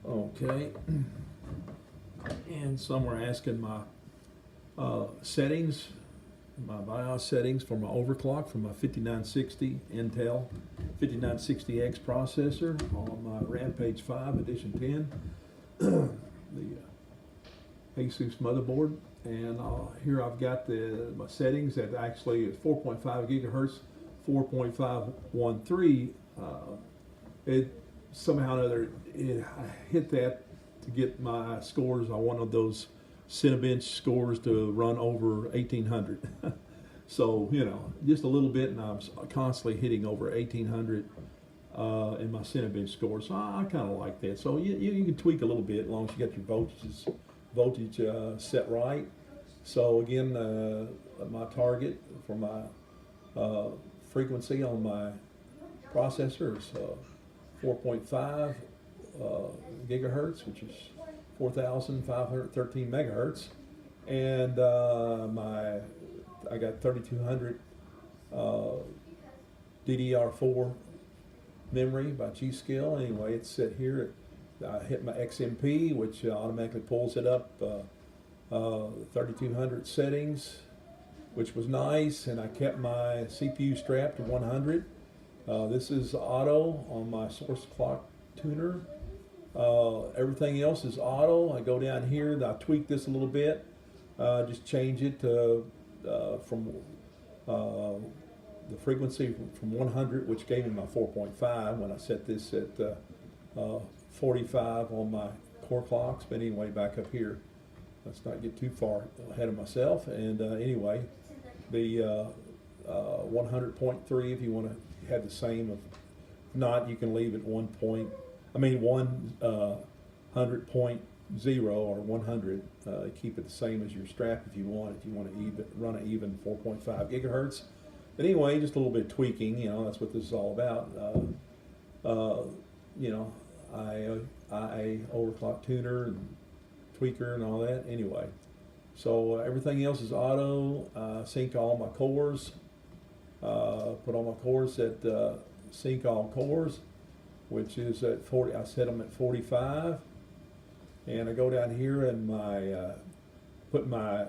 Okay, and some were asking my settings, my BIOS settings for my overclock for my 5960 Intel 5960X processor on my Rampage 5 Edition 10, the Asus motherboard. And here I've got my settings that actually is 4.5 gigahertz, 4.513. It somehow or other I hit that to get my scores. I wanted those Cinebench scores to run over 1800. So, you know, just a little bit, and I'm constantly hitting over 1800 in my Cinebench score. So I kind of like that. So you can tweak a little bit as long as you get your voltage set right. So again, my target for my frequency on my processor is 4.5 gigahertz, which is 4,513 megahertz, and I got 3200 DDR4 memory by G-Skill. Anyway, it's set here. I hit my XMP, which automatically pulls it up 3200 settings, which was nice, and I kept my CPU strapped to 100. This is auto on my source clock tuner. Everything else is auto. I go down here, I tweak this a little bit, just change it to from the frequency from 100, which gave me my 4.5 when I set this at 45 on my core clocks. But anyway, back up here, let's not get too far ahead of myself. And anyway, the 100.3, if you want to have the same. If not, you can leave it 100.0 or 100. Keep it the same as your strap if you want. If you want to run an even 4.5 gigahertz. But anyway, just a little bit of tweaking. You know, that's what this is all about. You know, I overclock tuner and tweaker and all that. Anyway, so everything else is auto. Sync all my cores. Put all my cores at sync all cores, which is at 40. I set them at 45, and I go down here and put my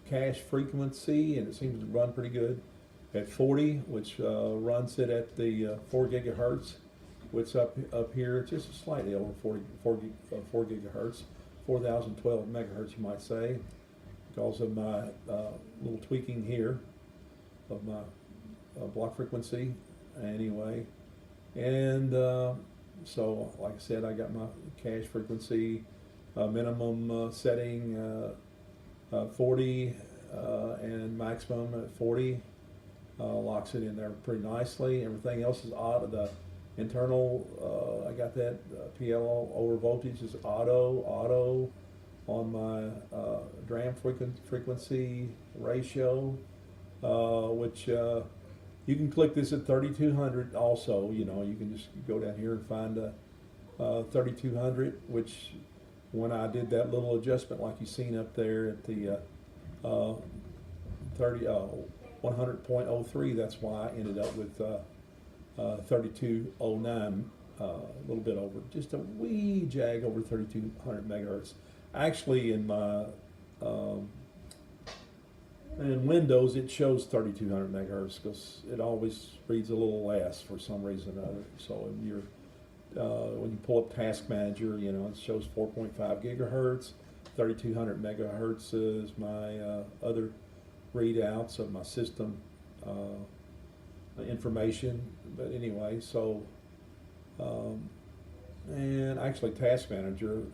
cache frequency, and it seems to run pretty good at 40, which runs it at the 4 gigahertz, which up here just slightly over 4 gigahertz, 4012 megahertz, you might say, because of my little tweaking here of my block frequency. Anyway, and so like I said, I got my cache frequency minimum setting 40 and maximum at 40. Locks it in there pretty nicely. Everything else is auto. The internal, I got that PL over voltage is auto on my DRAM frequency ratio, which you can click this at 3200 also. You know, you can just go down here and find 3200, which when I did that little adjustment like you seen up there at the 100.03, that's why I ended up with 3209, a little bit over, just a wee jag over 3200 megahertz. Actually, in my in Windows, it shows 3200 megahertz because it always reads a little less for some reason or other. So when you pull up Task Manager, you know, it shows 4.5 gigahertz. 3200 megahertz is my other readouts of my system information. But anyway, so and actually Task Manager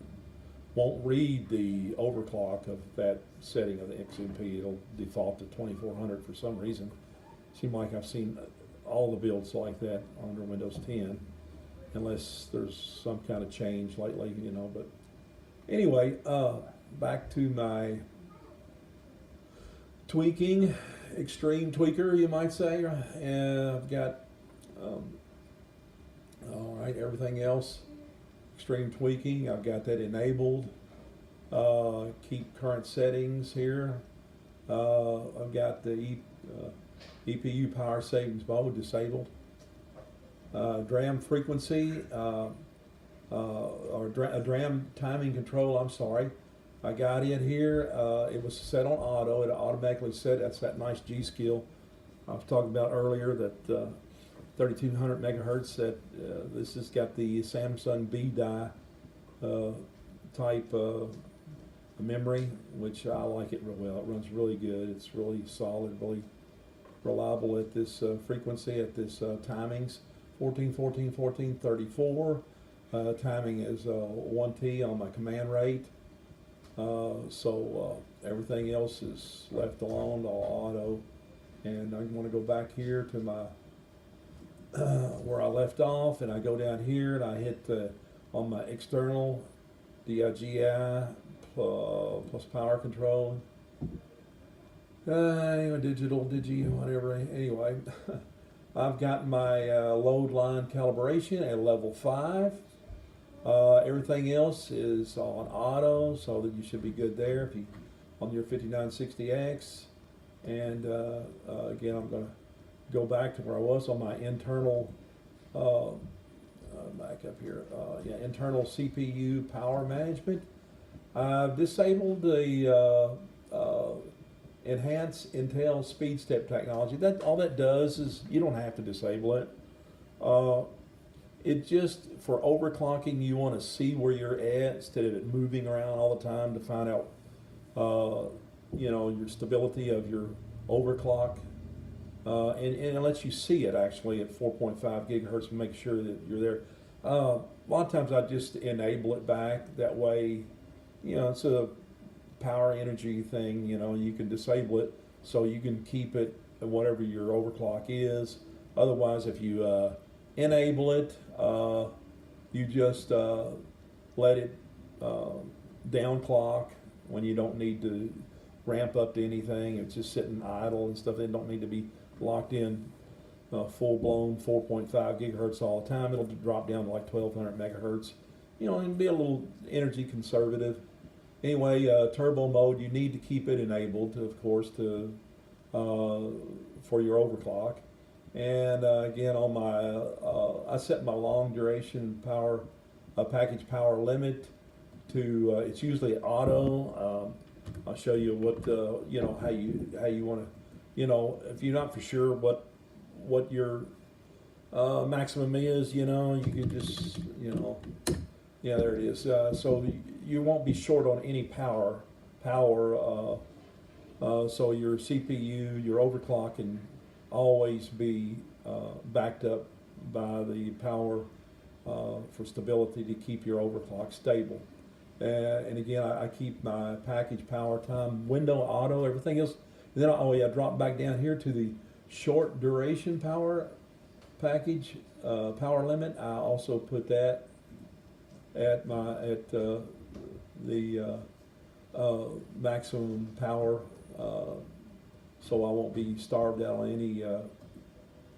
won't read the overclock of that setting of the XMP. It'll default to 2400 for some reason. Seems like I've seen all the builds like that under Windows 10, unless there's some kind of change lately, you know. But anyway, back to my tweaking, extreme tweaker, you might say. And I've got all right, everything else extreme tweaking, I've got that enabled. Keep current settings here. I've got the EPU power savings mode disabled. DRAM frequency, a DRAM timing control, I'm sorry. I got it here. It was set on auto. It automatically set. That's that nice G skill I was talking about earlier. That 3200 megahertz. That this has got the Samsung B die type memory, which I like it real well. It runs really good. It's really solid, really reliable at this frequency, at this timings. 14, 14, 14, 34. Timing is 1T on my command rate. So everything else is left alone, all auto. And I want to go back here to my where I left off, and I go down here and I hit on my external DIGI plus power control. Anyway, digital, whatever. Anyway, I've got my load line calibration at level 5. Everything else is on auto, so that you should be good there if you on your 5960X. And again, I'm going to go back to where I was on my internal back up here. Yeah, internal CPU power management. I've disabled the enhance Intel speed step technology. That all that does is you don't have to disable it. It just, for overclocking, you want to see where you're at instead of it moving around all the time to find out, you know, your stability of your overclock. And it lets you see it actually at 4.5 gigahertz and make sure that you're there. A lot of times I just enable it back. That way, you know, it's a power energy thing, you know, you can disable it so you can keep it at whatever your overclock is. Otherwise, if you enable it, you just let it downclock when you don't need to ramp up to anything. It's just sitting idle and stuff. They don't need to be locked in full-blown 4.5 gigahertz all the time. It'll drop down to like 1200 megahertz, you know, and be a little energy conservative. Anyway, turbo mode, you need to keep it enabled, of course, to for your overclock. And again, on my, I set my long duration power package power limit to it's usually auto. I'll show you what you know, how you want to, you know, if you're not for sure what your maximum is, you know, you can just, you know, yeah, there it is. So you won't be short on any power. So your CPU, your overclock can always be backed up by the power for stability to keep your overclock stable. And again, I keep my package power time window auto, everything else. And then I drop back down here to the short duration power package power limit. I also put that at the maximum power, so I won't be starved out on any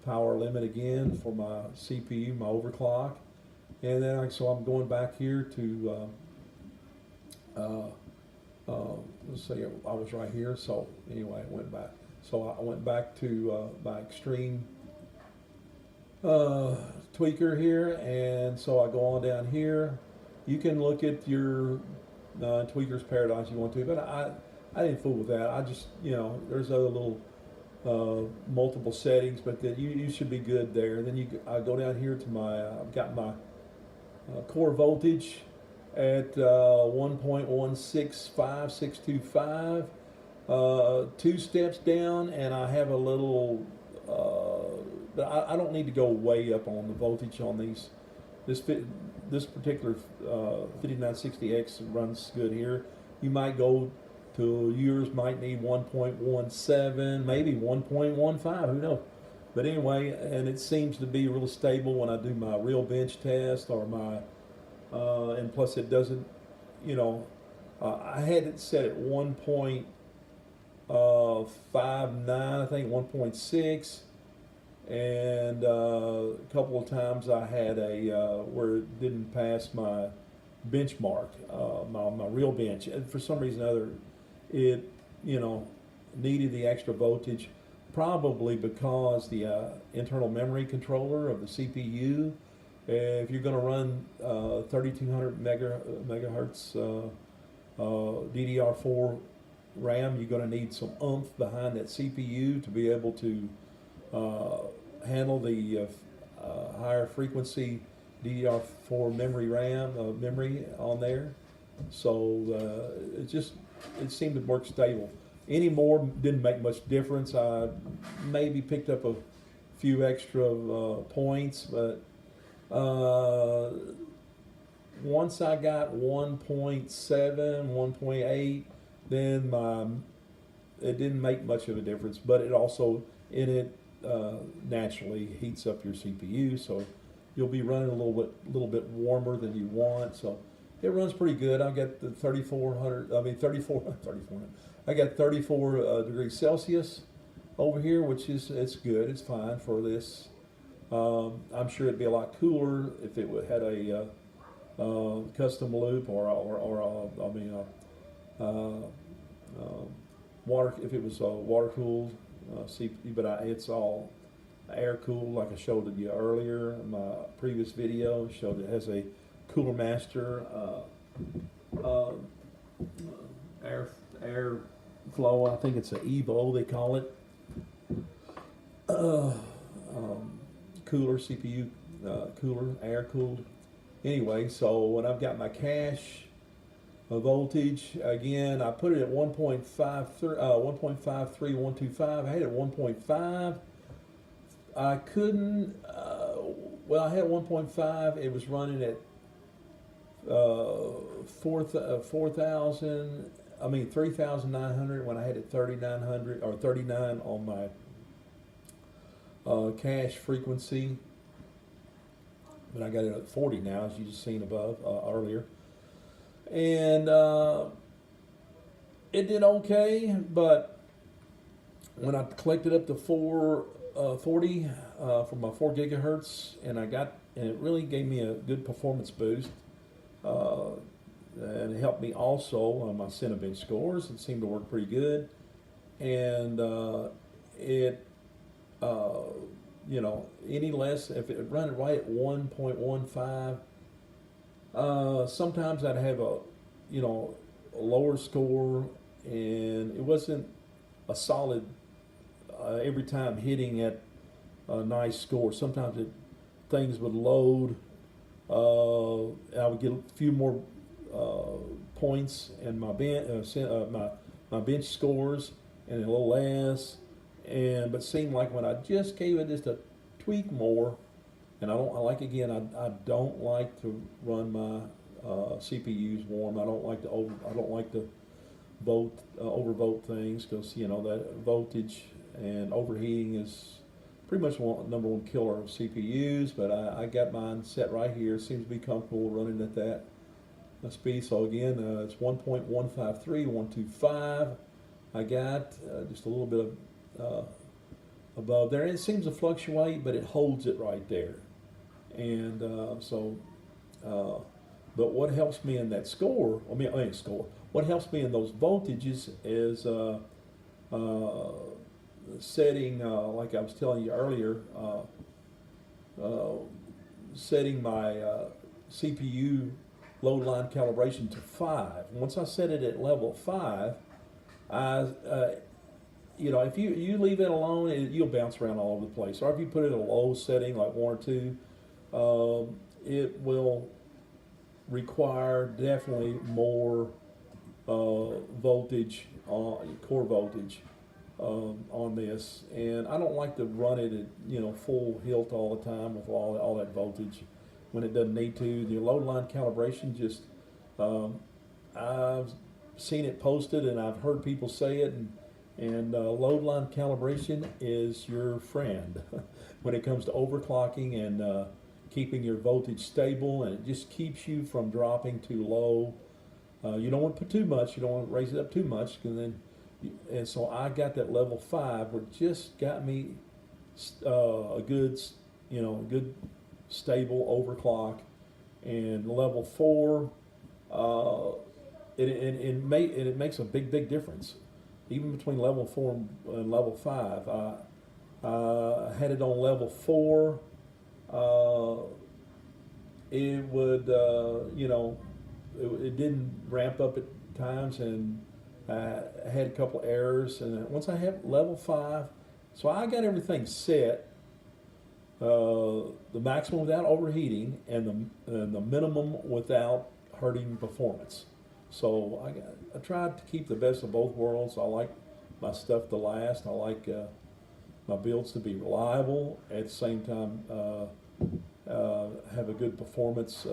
power limit again for my CPU, my overclock. And then so I'm going back here to let's see, I was right here. So anyway, I went back. So I went back to my extreme tweaker here, and so I go on down here. You can look at your tweaker's paradise you want to, but I didn't fool with that. I just, you know, there's other little multiple settings, but that you should be good there. Then I go down here to my I've got my core voltage at 1.165625. 2 steps down, and I have a little but I don't need to go way up on the voltage on these. This particular 5960X runs good here. You might go to, yours might need 1.17, maybe 1.15, who knows. But anyway, and it seems to be really stable when I do my real bench test or my, and plus it doesn't, you know, I had it set at 1.59, I think 1.6. And a couple of times I had where it didn't pass my benchmark, my real bench. And for some reason or other, it, you know, needed the extra voltage, probably because the internal memory controller of the CPU If you're going to run 3200 megahertz DDR4 RAM, you're going to need some oomph behind that CPU to be able to handle the higher frequency DDR4 memory RAM memory on there. So it seemed to work stable. Any more didn't make much difference. I maybe picked up a few extra points, but once I got 1.7, 1.8, then it didn't make much of a difference. But it also naturally heats up your CPU, so you'll be running a little bit warmer than you want. So it runs pretty good. I got the 3400. I got 34 degrees Celsius over here, which it's good. It's fine for this. I'm sure it'd be a lot cooler if it had a custom loop water, if it was water cooled CPU, but it's all air cooled, like I showed you earlier in my previous video. Showed it has a Cooler Master air flow. I think it's an Evo they call it. Cooler CPU, cooler, air cooled. Anyway, so when I've got my cache voltage, again, I put it at 1.53125. I had it at 1.5. I couldn't, well, I had 1.5. It was running at 3,900 when I had it 3,900 or 39 on my cache frequency, but I got it at 40 now, as you just seen above earlier, and it did okay. But when I collected up to 440 for my 4 gigahertz, and it really gave me a good performance boost, and it helped me also on my Cinebench scores. It seemed to work pretty good, and any less, if it run right at 1.15, sometimes I'd have a lower score, and it wasn't a solid every time hitting at a nice score. Sometimes things would load. I would get a few more points in my bench scores, and a little less. But it seemed like when I just gave it just a tweak more, and I don't like to run my CPUs warm. I don't like to overvolt things, because that voltage and overheating is pretty much number one killer of CPUs. But I got mine set right here. Seems to be comfortable running at that speed. So again, it's 1.153.125. I got just a little bit of above there. It seems to fluctuate, but it holds it right there. And but what helps me in that score, what helps me in those voltages is setting, like I was telling you earlier, setting my CPU load line calibration to 5. Once I set it at level 5, if you leave it alone, you'll bounce around all over the place. Or if you put it at a low setting, like 1 or 2, it will require definitely more voltage, core voltage on this. And I don't like to run it at full hilt all the time with all that voltage when it doesn't need to. The load line calibration, just I've seen it posted, and I've heard people say it, and load line calibration is your friend when it comes to overclocking and keeping your voltage stable, and it just keeps you from dropping too low. You don't want to put too much. You don't want to raise it up too much, and so I got that level 5, where it just got me a good stable overclock. And level 4, it makes a big difference. Even between level 4 and level 5, I had it on level 4, it would, you know, it didn't ramp up at times, and I had a couple errors. And once I hit level 5, so I got everything set, the maximum without overheating, and the minimum without hurting performance. So I tried to keep the best of both worlds. I like my stuff to last. I like my builds to be reliable, at the same time have a good performance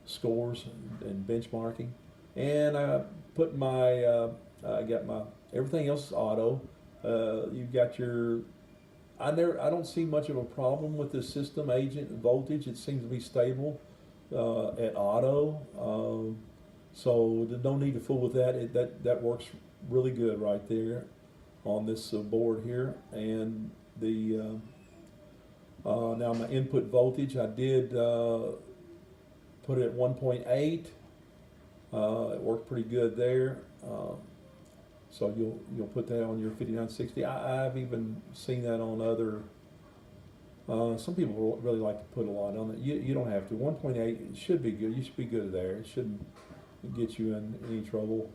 scores and benchmarking. And I put I got my, everything else is auto. You've got your, I don't see much of a problem with this system agent voltage. It seems to be stable at auto. So no need to fool with that. That works really good right there on this board here. And the now my input voltage, I did put it at 1.8. It worked pretty good there. So you'll put that on your 5960. I've even seen that on other. Some people really like to put a lot on it. You don't have to. 1.8 it should be good. You should be good there. It shouldn't get you in any trouble.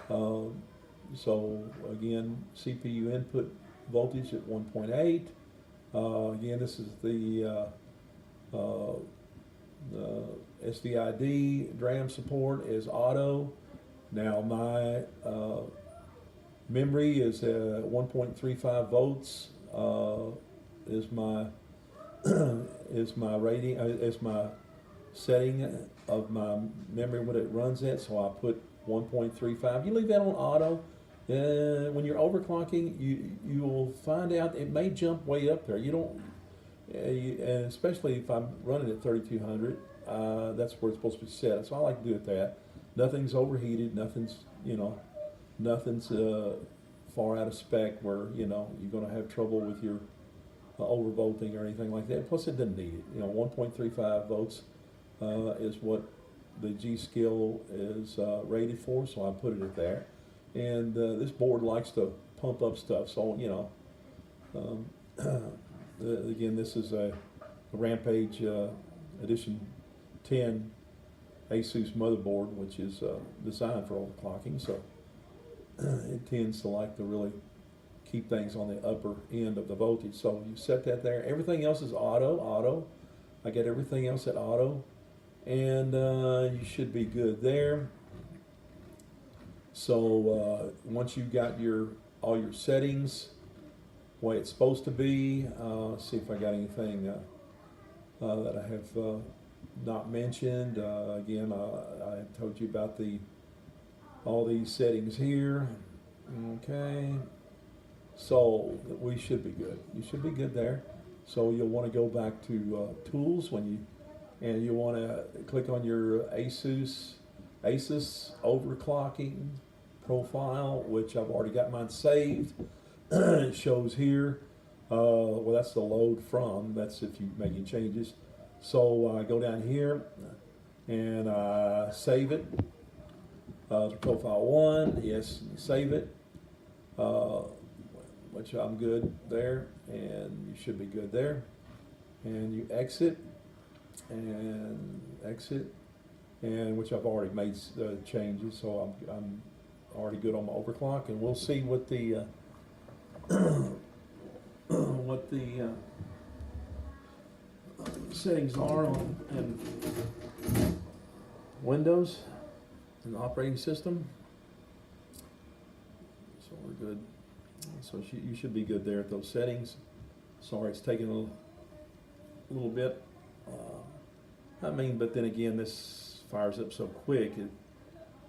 So again, CPU input voltage at 1.8. Again, this is the SDID DRAM support is auto. Now my memory is 1.35 volts. Is my rating, is my setting of my memory what it runs at. So I put 1.35. You leave that on auto. When you're overclocking, you will find out it may jump way up there. You don't, and especially if I'm running at 3200, that's where it's supposed to be set. So I like to do it that. Nothing's overheated. Nothing's nothing's far out of spec where you're going to have trouble with your overvolting or anything like that. Plus, it doesn't need it. 1.35 volts is what the G skill is rated for. So I put it at there. And this board likes to pump up stuff. So again, this is a Rampage Edition 10 Asus motherboard, which is designed for overclocking. So it tends to like to really keep things on the upper end of the voltage. So you set that there. Everything else is auto. I get everything else at auto, and you should be good there. So once you've got all your settings the way it's supposed to be, let's see if I got anything that I have not mentioned. Again, I told you about all these settings here. Okay, so we should be good. You should be good there. So you'll want to go back to tools and you want to click on your Asus Overclocking profile, which I've already got mine saved. It shows here. Well, that's the load from. That's if you're making changes. So I go down here and I save it. Profile 1, yes, save it. Which I'm good there, and you should be good there. And you exit, and which I've already made changes, so I'm already good on my overclock, and we'll see what the settings are on Windows and the operating system. So we're good. So you should be good there at those settings. Sorry, it's taking a little bit. But then again, this fires up so quick.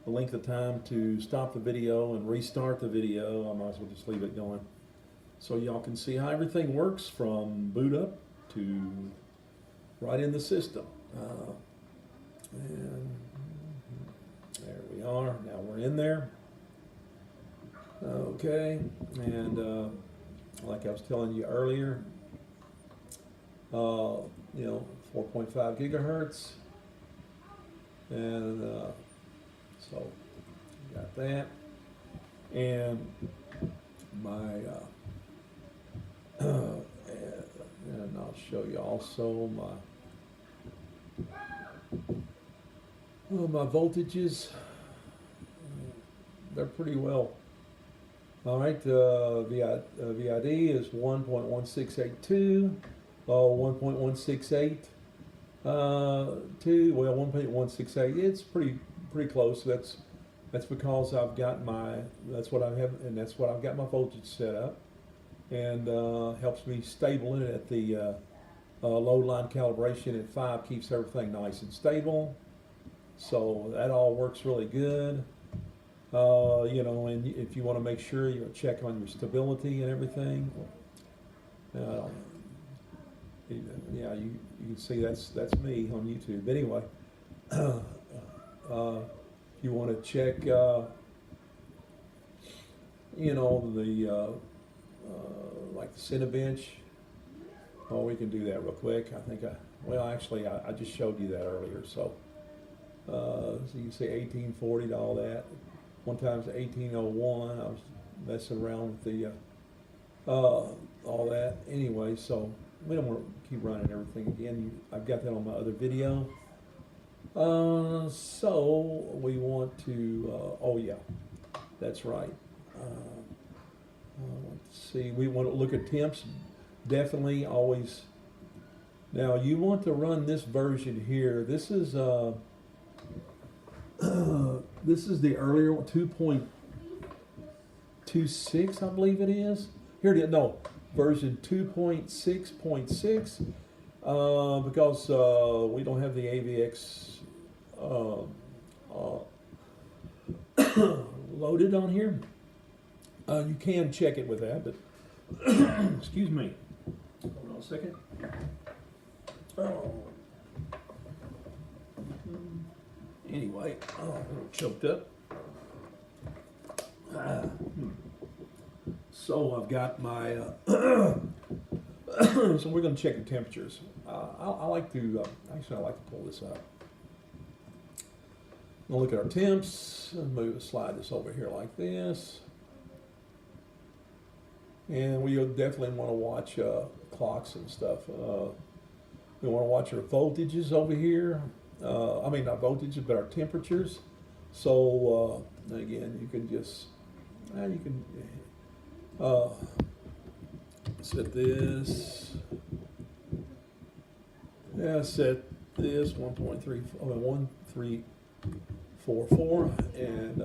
The length of time to stop the video and restart the video, I might as well just leave it going. So y'all can see how everything works from boot up to right in the system. And there we are. Now we're in there. Okay, and like I was telling you earlier, 4.5 gigahertz, and so got that, and my and I'll show you also My voltages, they're pretty well. All right, VID is 1.1682, 1.168, 1.168. It's pretty close. That's because I've got that's what I have, and that's what I've got my voltage set up, and helps me stable it at the load line calibration at 5, keeps everything nice and stable. So that all works really good. You know, and if you want to make sure you check on your stability and everything, yeah, you can see that's me on YouTube. But anyway, if you want to check, you know, the like the Cinebench, oh, we can do that real quick. I think I just showed you that earlier. So so you can see 1840 to all that. One time's 1801. I was messing around with the all that anyway. So we don't want to keep running everything again. I've got that on my other video. So we want to. Oh yeah, that's right. Let's see. We want to look at temps. Definitely always. Now you want to run this version here. This is this is the earlier one, 2.26, I believe it is. Here it is. No, version 2.6.6, because we don't have the AVX loaded on here. You can check it with that, but excuse me. Hold on a second. Oh. Anyway, a little choked up. So I've got my, so we're going to check the temperatures. I like to, actually I like to pull this up. We'll look at our temps, and slide this over here like this. And we definitely want to watch clocks and stuff. We want to watch our voltages over here. I mean, not voltages, but our temperatures. So again, you can just set this. Yeah, set this 1344 and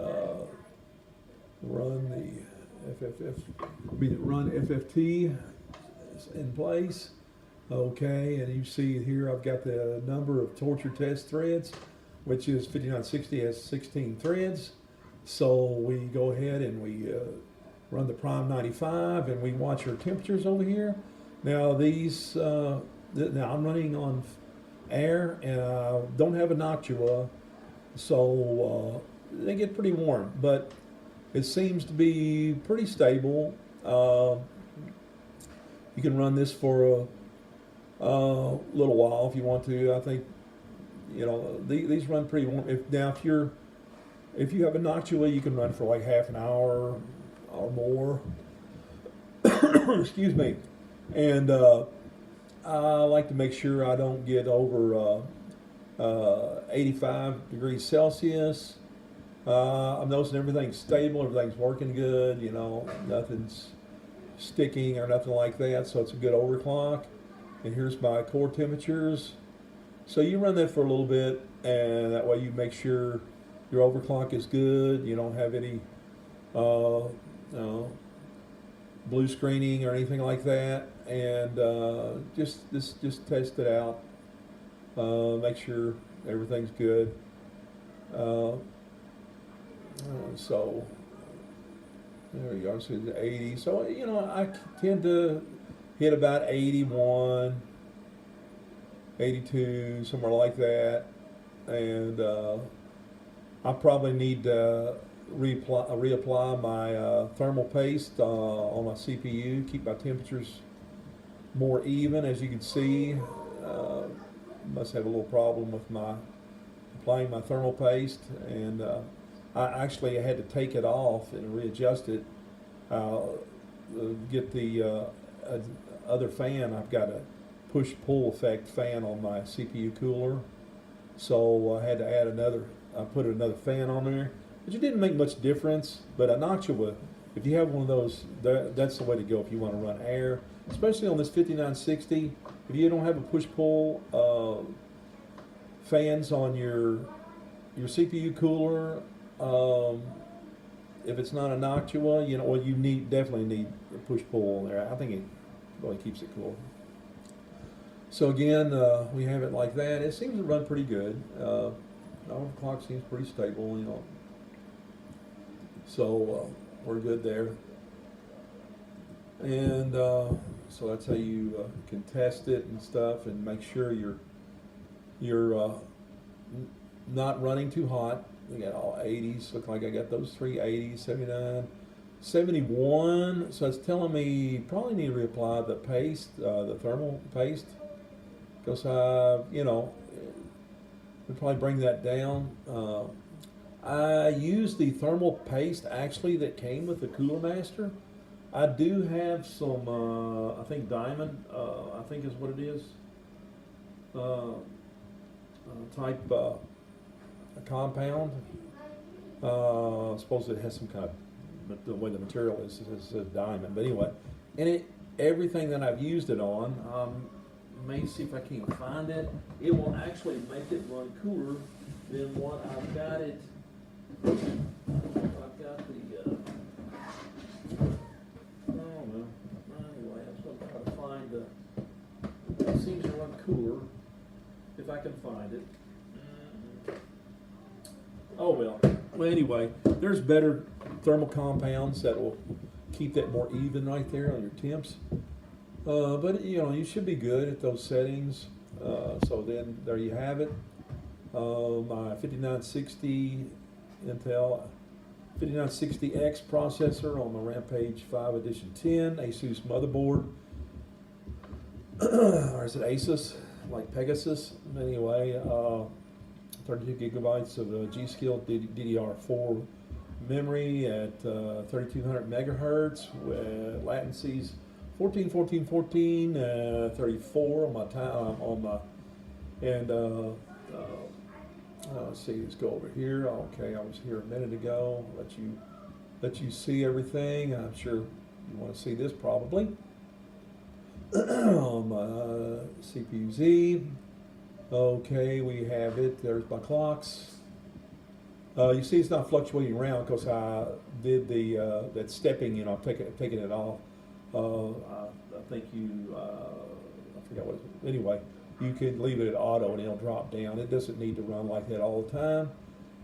run the run FFT in place. Okay, and you see here I've got the number of torture test threads, which is 5960 has 16 threads. So we go ahead and we run the prime 95 and we watch our temperatures over here. Now these, now I'm running on air and I don't have a Noctua, so they get pretty warm, but it seems to be pretty stable. You can run this for a little while if you want to. I think, you know, these run pretty warm. If you have a Noctua, you can run for like half an hour or more. Excuse me. And I like to make sure I don't get over 85 degrees Celsius. I'm noticing everything's stable, everything's working good, you know, nothing's sticking or nothing like that, so it's a good overclock. And here's my core temperatures. So you run that for a little bit, and that way you make sure your overclock is good. You don't have any blue screening or anything like that. And just test it out. Make sure everything's good. So there you go. So it's 80. So you know, I tend to hit about 81, 82, somewhere like that, and I probably need to reapply my thermal paste on my CPU, keep my temperatures more even. As you can see, must have a little problem with applying my thermal paste, and I actually had to take it off and readjust it. Get the other fan. I've got a push-pull effect fan on my CPU cooler, So I had to add another. I put another fan on there, but it didn't make much difference. But a Noctua, if you have one of those, that's the way to go if you want to run air, especially on this 5960. If you don't have a push-pull fans on your CPU cooler, if it's not a Noctua, you know, well, you definitely need a push-pull on there. I think it really keeps it cool. So again, we have it like that. It seems to run pretty good. Overclock seems pretty stable, you know. So we're good there. And so that's how you can test it and stuff, and make sure you're not running too hot. We got all 80s. Look like I got those three 80s, 79, 71. So it's telling me probably need to reapply the paste, the thermal paste, because you know, we'll probably bring that down. I used the thermal paste actually that came with the Cooler Master. I do have some, I think Diamond, I think is what it is, type a compound. I suppose it has some kind of, but the way the material is, it says Diamond. But anyway, and everything that I've used it on, let me see if I can find it. It will actually make it run cooler than what I've got it. I've got the, I don't know. Anyway, I'm just going to try to find the, it seems to run cooler, if I can find it. Oh well. Well, anyway, there's better thermal compounds that will keep that more even right there on your temps. But you know, you should be good at those settings. So then there you have it. My 5960 Intel 5960x processor on the Rampage 5 Edition 10 Asus motherboard. Or is it Asus? Like Pegasus? Anyway, 32 gigabytes of G-Skill DDR4 memory at 3200 megahertz with latencies 14, 14, 14, 34 on my time on my, and let's see, let's go over here. Okay, I was here a minute ago. Let you see everything. I'm sure you want to see this probably. On my CPU-Z. Okay, we have it. There's my clocks. You see it's not fluctuating around because I did the that stepping, you know, taking it off. I think I forgot what it is. Anyway, you can leave it at auto and it'll drop down. It doesn't need to run like that all the time.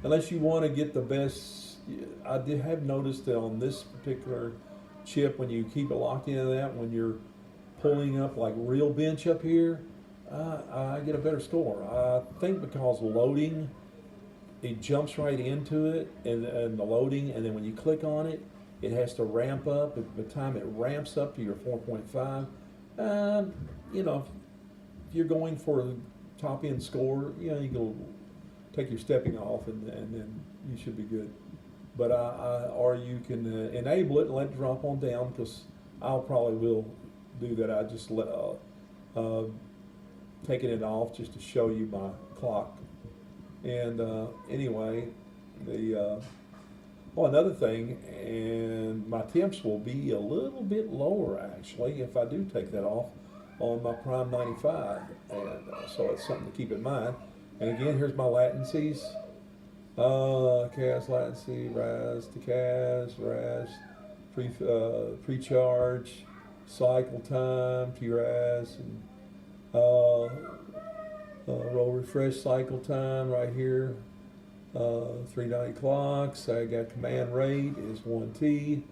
Unless you want to get the best. I did have noticed that on this particular chip, when you keep it locked into that, when you're pulling up like real bench up here, I get a better score. I think because loading, it jumps right into it, and the loading, and then when you click on it, it has to ramp up. By the time it ramps up to your 4.5, you know, if you're going for a top end score, you know, you go take your stepping off, and then you should be good. But or you can enable it and let it drop on down, because I'll probably will do that. I just taking it off just to show you my clock. And anyway, another thing, and my temps will be a little bit lower actually if I do take that off on my Prime 95, and so it's something to keep in mind. And again, here's my latencies. CAS latency, RAS to CAS, RAS, pre-charge, cycle time, TRAS, and roll refresh cycle time right here. 390 clocks. I got command rate is 1T,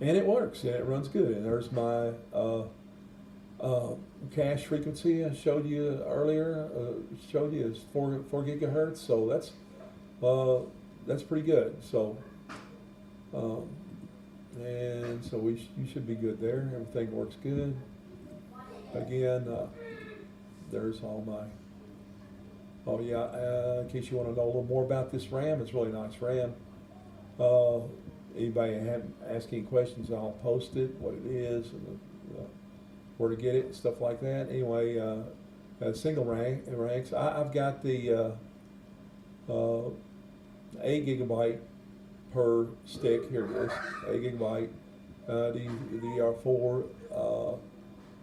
and it works and it runs good. And there's my cache frequency I showed you earlier. Showed you is 4 gigahertz. So that's pretty good. So and so you should be good there. Everything works good. Again, there's all my. Oh yeah, in case you want to know a little more about this RAM, it's a really nice RAM. Anybody asking questions, I'll post it, what it is, and where to get it, and stuff like that. Anyway, single ranks. I've got the uh, 8 gigabyte per stick. Here it is, 8 gigabyte DDR4.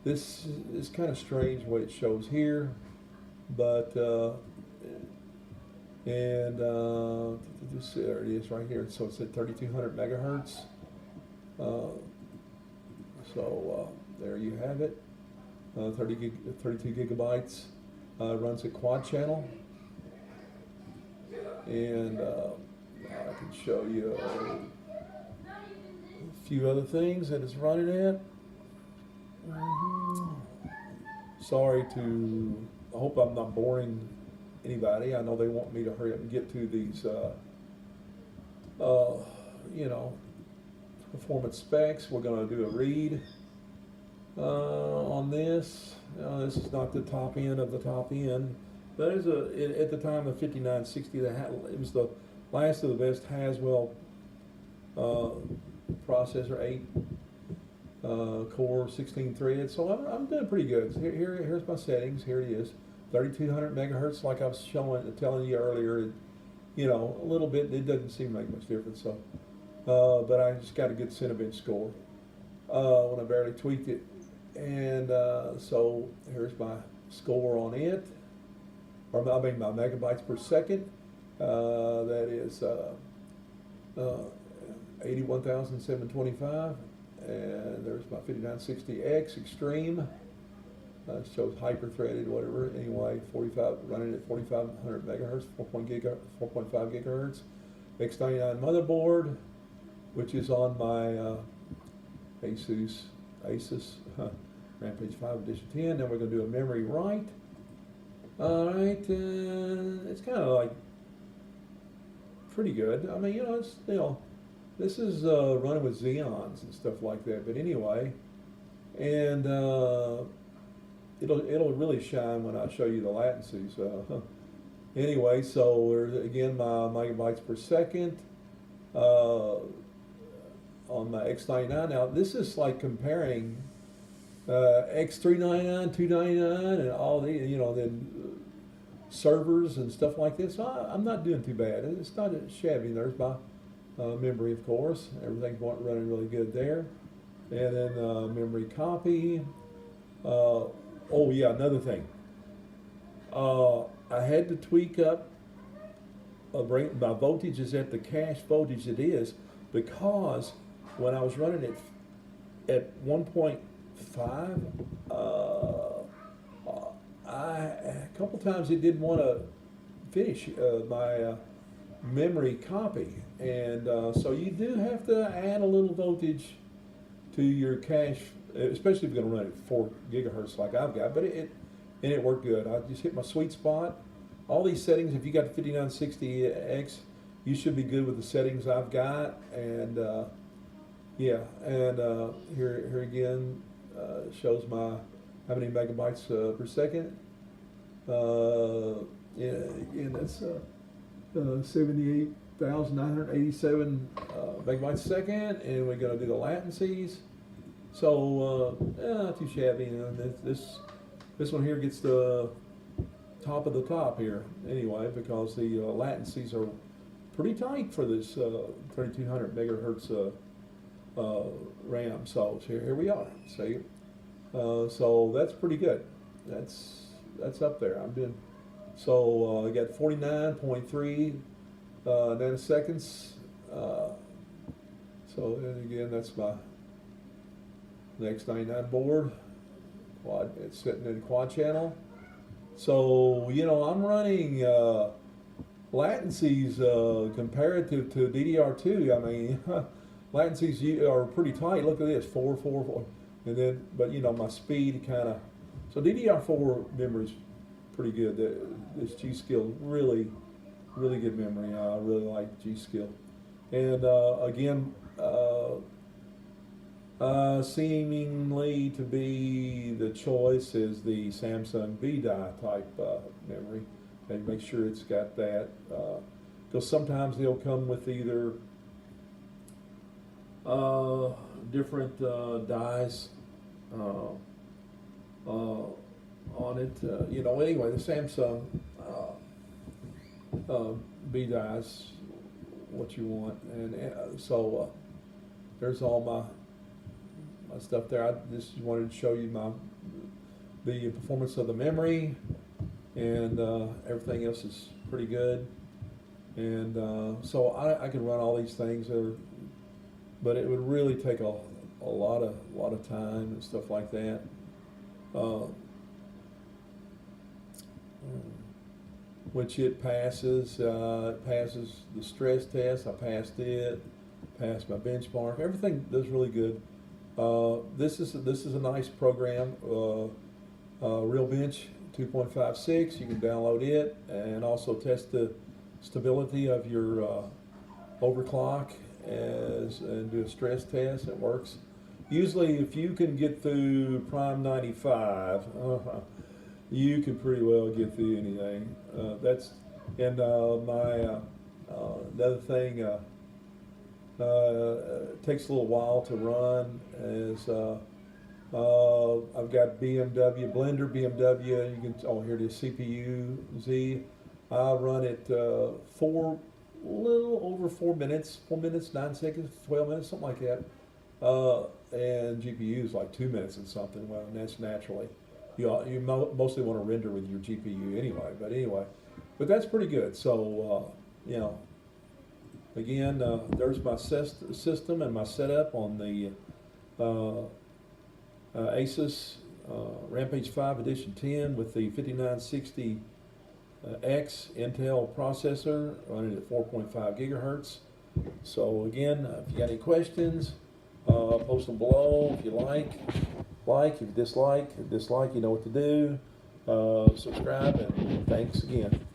This is kind of strange what it shows here, but there it is right here. So it's at 3200 megahertz. There you have it. 32 gigabytes. Runs a quad channel, and I can show you a few other things that it's running at. Sorry to, I hope I'm not boring anybody. I know they want me to hurry up and get to these, you know, performance specs. We're going to do a read on this. This is not the top end of the top end, but at the time the 5960, it was the last of the best Haswell processor, 8 core, 16 threads. So I'm doing pretty good. So here's my settings. Here it is, 3200 megahertz, like I was telling you earlier. You know, a little bit. It doesn't seem to make much difference. So, but I just got a good Cinebench score when I barely tweaked it. And so here's my score on it, or I mean my megabytes per second. That is 81,725. And there's my 5960x Extreme. Shows hyper-threaded, whatever. Anyway, running at 4,500 megahertz, 4.5 gigahertz. X99 motherboard, which is on my Asus Rampage 5 Edition 10. Then we're going to do a memory write. All right, it's kind of like pretty good. I mean, you know, it's, you know, this is running with Xeons and stuff like that. But anyway, and it'll really shine when I show you the latencies. Anyway, so there's again my megabytes per second on my X99. Now this is like comparing X399, 299, and all the, you know, then servers and stuff like this. So I'm not doing too bad. It's not shabby. There's my memory, of course. Everything's running really good there. And then memory copy. Oh yeah, another thing. I had to tweak up, bring my voltage is at the cache voltage it is, because when I was running it at 1.5, a couple times it didn't want to finish my memory copy, and so you do have to add a little voltage to your cache, especially if you're going to run it 4 gigahertz like I've got. But it worked good. I just hit my sweet spot. All these settings, if you got the 5960X, you should be good with the settings I've got. And yeah, and here again shows my how many megabytes per second. Yeah, again, that's 78,987 megabytes a second, and we're going to do the latencies. So not too shabby. You know, this one here gets the top of the top here anyway, because the latencies are pretty tight for this 3200 megahertz RAM. So here we are. See, so that's pretty good. That's up there. I'm doing. So I got 49.3 nanoseconds. So and again, that's my X99 board. Quad. It's sitting in quad channel. So you know, I'm running latencies comparative to DDR2. I mean, latencies are pretty tight. Look at this, 4, and then, but you know, my speed kind of. So DDR4 memory's pretty good. This G-Skill really good memory. I really like G-Skill. And again, seemingly to be the choice is the Samsung VDI type memory. And make sure it's got that, because sometimes they'll come with either different dies on it. You know, anyway, the Samsung B drives, what you want, and so there's all my stuff there. I just wanted to show you the performance of the memory, and everything else is pretty good. And so I can run all these things, but it would really take a lot of time and stuff like that. Which it passes the stress test. I passed it, passed my benchmark. Everything does really good. This is a nice program, RealBench 2.56. You can download it and also test the stability of your overclock and do a stress test. It works. Usually, if you can get through Prime 95, you can pretty well get through anything. That's and another thing. Takes a little while to run. Is I've got BMW Blender, BMW. You can here it is, CPU Z. I run it little over 4 minutes, 4 minutes, 9 seconds, 12 minutes, something like that. And GPU is like 2 minutes and something. Well, and that's naturally. You mostly want to render with your GPU anyway. But that's pretty good. So you know, again, there's my system and my setup on the Asus Rampage 5 Edition 10 with the 5960x Intel processor running at 4.5 gigahertz. So again, if you got any questions, post them below. If you like, if you dislike, you know what to do. Subscribe, and thanks again.